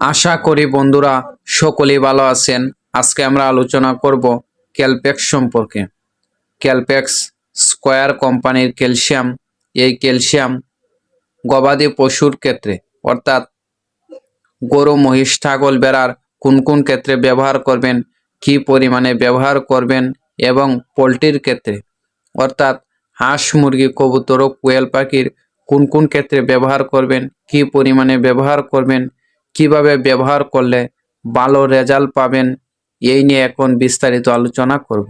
আশা করি বন্ধুরা সকলেই ভালো আছেন। আজকে আমরা আলোচনা করব ক্যালপ্যাক্স সম্পর্কে। ক্যালপ্যাক্স স্কয়ার কোম্পানির ক্যালসিয়াম। এই ক্যালসিয়াম গবাদি পশুর ক্ষেত্রে অর্থাৎ গরু, মহিষ, ছাগল, ভেড়ার কোন কোন ক্ষেত্রে ব্যবহার করবেন, কি পরিমাণে ব্যবহার করবেন এবং পোলট্রির ক্ষেত্রে অর্থাৎ হাঁস, মুরগি, কবুতর ও কোয়েল পাখির কোন কোন ক্ষেত্রে ব্যবহার করবেন, কি পরিমাণে ব্যবহার করবেন, কিভাবে ব্যবহার করলে ভালো রেজাল্ট পাবেন, এই নিয়ে এখন বিস্তারিত আলোচনা করব।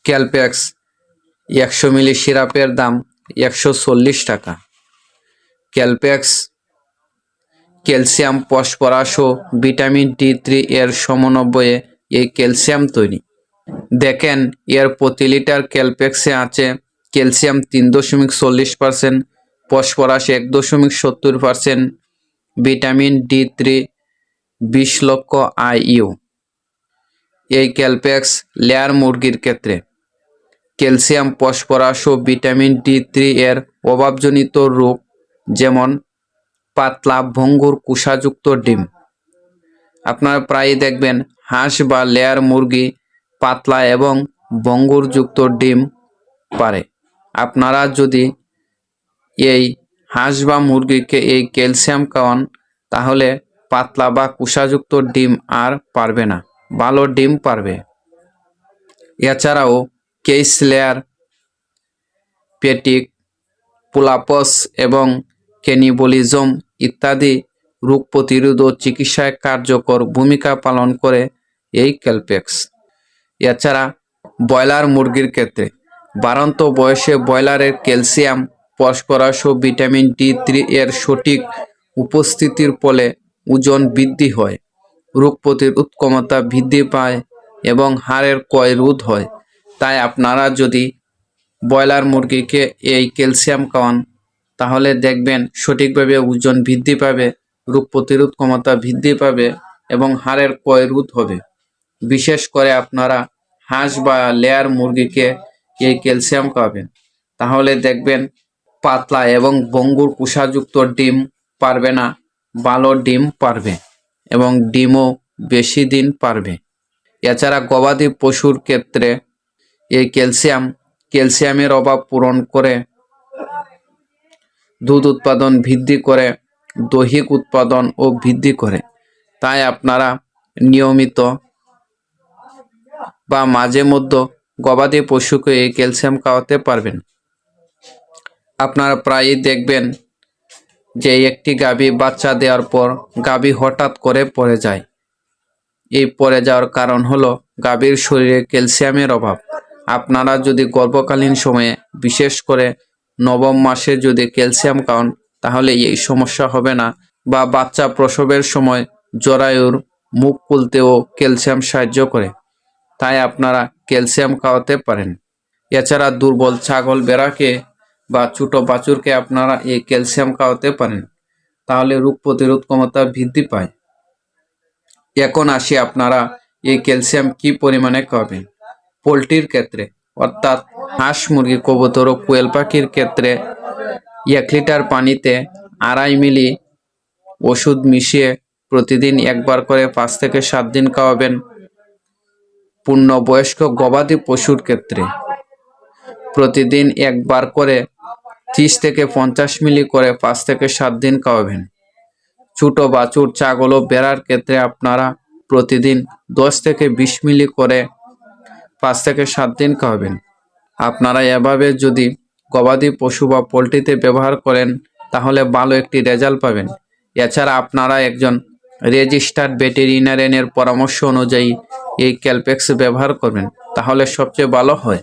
ক্যালপ্যাক্স 100 মিলি সিরাপের দাম 140 টাকা। ক্যালপ্যাক্স ক্যালসিয়াম, ফসফরাস ও ভিটামিন D3 এর সমন্বয়ে এই ক্যালসিয়াম তৈরি। দেখেন, এর প্রতি লিটার ক্যালপ্যাক্সে আছে ক্যালসিয়াম 3.40%, ফসফরাস 1.70%, ভিটামিন D3 20 লক্ষ IU। এই ক্যালপ্যাক্স লেয়ার মুরগির ক্ষেত্রে ক্যালসিয়াম, ফসফরাস ও ভিটামিন D3 এর অভাবজনিত রোগ যেমন পাতলা, ভঙ্গুর, কুষাযুক্ত ডিম। আপনারা প্রায়ই দেখবেন হাঁস বা লেয়ার মুরগি পাতলা এবং ভঙ্গুরযুক্ত ডিম পারে। আপনারা যদি এই হাঁস বা মুরগিকে এই ক্যালসিয়াম খাওয়ান তাহলে পাতলা বা কুষাযুক্ত ডিম আর পারবে না, ভালো ডিম পারবে। এছাড়াও কেস লেয়ার, পেটিক, পোলাপস এবং ক্যানিবলিজম ইত্যাদি রোগ প্রতিরোধ ও চিকিৎসায় কার্যকর ভূমিকা পালন করে এই ক্যালপ্যাক্স। এছাড়া ব্রয়লার মুরগির ক্ষেত্রে বাড়ন্ত বয়সে ব্রয়লারের ক্যালসিয়াম, ফসফরাস ও ভিটামিন D3 এর সঠিক উপস্থিতির ফলে ওজন বৃদ্ধি হয়, রোগ প্রতিরোধ ক্ষমতা বৃদ্ধি পায় এবং হাড়ের ক্ষয় রোধ হয়। তাই আপনারা যদি ব্রয়লার মুরগিকে এই ক্যালসিয়াম খাওয়ান তাহলে দেখবেন সঠিকভাবে ওজন বৃদ্ধি পাবে, রোগ প্রতিরোধ ক্ষমতা বৃদ্ধি পাবে এবং হাড়ের ক্ষয় রোধ হবে। বিশেষ করে আপনারা হাঁস বা লেয়ার মুরগিকে এই ক্যালসিয়াম খাওয়াবেন তাহলে দেখবেন পাতলা এবং ভঙ্গুর কুষাযুক্ত ডিম পারবে না, ভালো ডিম পারবে এবং ডিমও বেশি দিন পারবে। এছাড়া গবাদি পশুর ক্ষেত্রে এই ক্যালসিয়ামের অভাব পূরণ করে দুধ উৎপাদন বৃদ্ধি করে, দৈহিক উৎপাদন ও বৃদ্ধি করে। তাই আপনারা নিয়মিত বা মাঝে মধ্যে গবাদি পশুকে এই ক্যালসিয়াম খাওয়াতে পারবেন। আপনারা প্রায়ই দেখবেন যে একটি গাভী বাচ্চা দেওয়ার পর গাভী হঠাৎ করে পড়ে যায়। এই পড়ে যাওয়ার কারণ হলো গাভীর শরীরে ক্যালসিয়ামের অভাব। আপনারা যদি গর্ভকালীন সময়ে, বিশেষ করে নবম মাসে যদি ক্যালসিয়াম খাওয়ান তাহলে এই সমস্যা হবে না। বা বাচ্চা প্রসবের সময় জরায়ুর মুখ খুলতেও ক্যালসিয়াম সাহায্য করে, তাই আপনারা ক্যালসিয়াম খাওয়াতে পারেন। এছাড়া দুর্বল ছাগল, ভেড়াকে বা ছোট বাছুরকে আপনারা এই ক্যালসিয়াম খাওয়াতে পারেন, তাহলে রোগ প্রতিরোধ ক্ষমতা বৃদ্ধি পায়। এখন আসি আপনারা এই ক্যালসিয়াম কি পরিমাণে খাওয়াবেন। পোলট্রির ক্ষেত্রে অর্থাৎ হাঁস, মুরগি, কবুতর ও কোয়েল পাখির ক্ষেত্রে 1 লিটার পানিতে 2.5 মিলি ওষুধ মিশিয়ে প্রতিদিন একবার করে 5 থেকে 7 দিন খাওয়াবেন। পূর্ণবয়স্ক গবাদি পশুর ক্ষেত্রে প্রতিদিন একবার করে 30 থেকে 50 মিলি করে 5 থেকে 7 দিন খাওয়াবেন। ছোট বাছুর, ছাগল ও ভেড়ার ক্ষেত্রে আপনারা প্রতিদিন 10 থেকে 20 মিলি করে 5 থেকে 7 দিন খাওয়াবেন। আপনারা এভাবে যদি গবাদি পশু বা পোলট্রিতে ব্যবহার করেন তাহলে ভালো একটি রেজাল্ট পাবেন। এছাড়া আপনারা একজন রেজিস্টার্ড ভেটেরিনারিয়ানের পরামর্শ অনুযায়ী এই ক্যালপ্যাক্স ব্যবহার করবেন, তাহলে সবচেয়ে ভালো হয়।